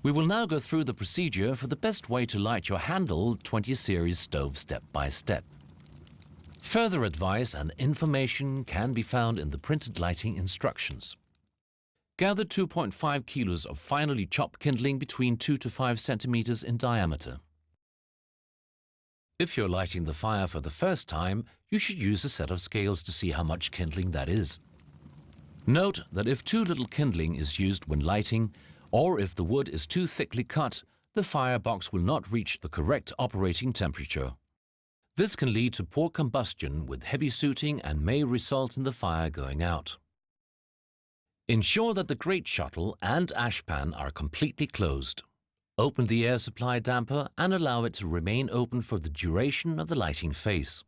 We will now go through the procedure for the best way to light your Handol 20 series stove step by step. Further advice and information can be found in the printed lighting instructions. Gather 2.5 kilos of finely chopped kindling between 2 to 5 centimeters in diameter. If you're lighting the fire for the first time, you should use a set of scales to see how much kindling that is. Note that if too little kindling is used when lighting, or if the wood is too thickly cut, the firebox will not reach the correct operating temperature. This can lead to poor combustion with heavy sooting and may result in the fire going out. Ensure that the grate shuttle and ash pan are completely closed. Open the air supply damper and allow it to remain open for the duration of the lighting phase.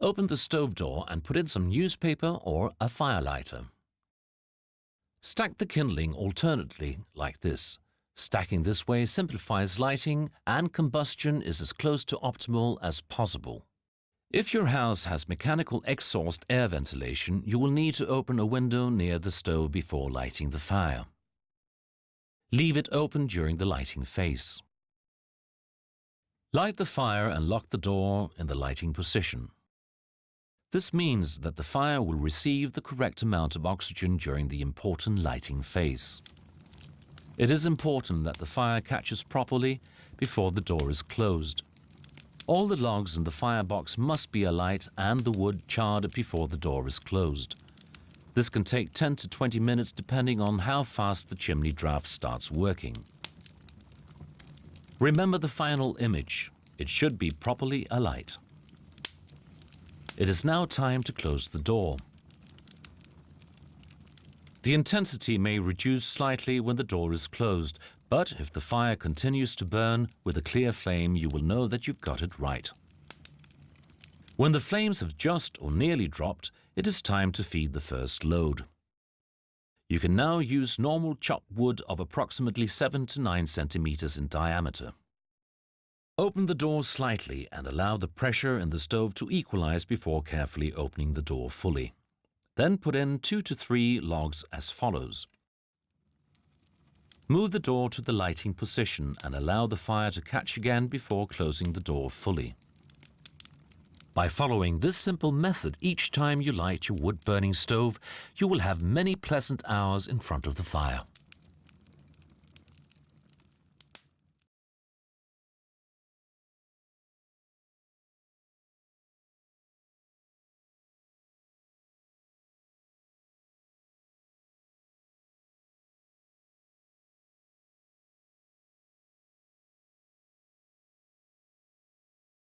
Open the stove door and put in some newspaper or a firelighter. Stack the kindling alternately like this. Stacking this way simplifies lighting and combustion is as close to optimal as possible. If your house has mechanical exhaust air ventilation, you will need to open a window near the stove before lighting the fire. Leave it open during the lighting phase. Light the fire and lock the door in the lighting position. This means that the fire will receive the correct amount of oxygen during the important lighting phase. It is important that the fire catches properly before the door is closed. All the logs in the firebox must be alight and the wood charred before the door is closed. This can take 10 to 20 minutes depending on how fast the chimney draft starts working. Remember the final image. It should be properly alight. It is now time to close the door. The intensity may reduce slightly when the door is closed, but if the fire continues to burn with a clear flame, you will know that you've got it right. When the flames have just or nearly dropped, it is time to feed the first load. You can now use normal chopped wood of approximately 7 to 9 centimeters in diameter. Open the door slightly and allow the pressure in the stove to equalize before carefully opening the door fully. Then put in 2 to 3 logs as follows. Move the door to the lighting position and allow the fire to catch again before closing the door fully. By following this simple method each time you light your wood-burning stove, you will have many pleasant hours in front of the fire.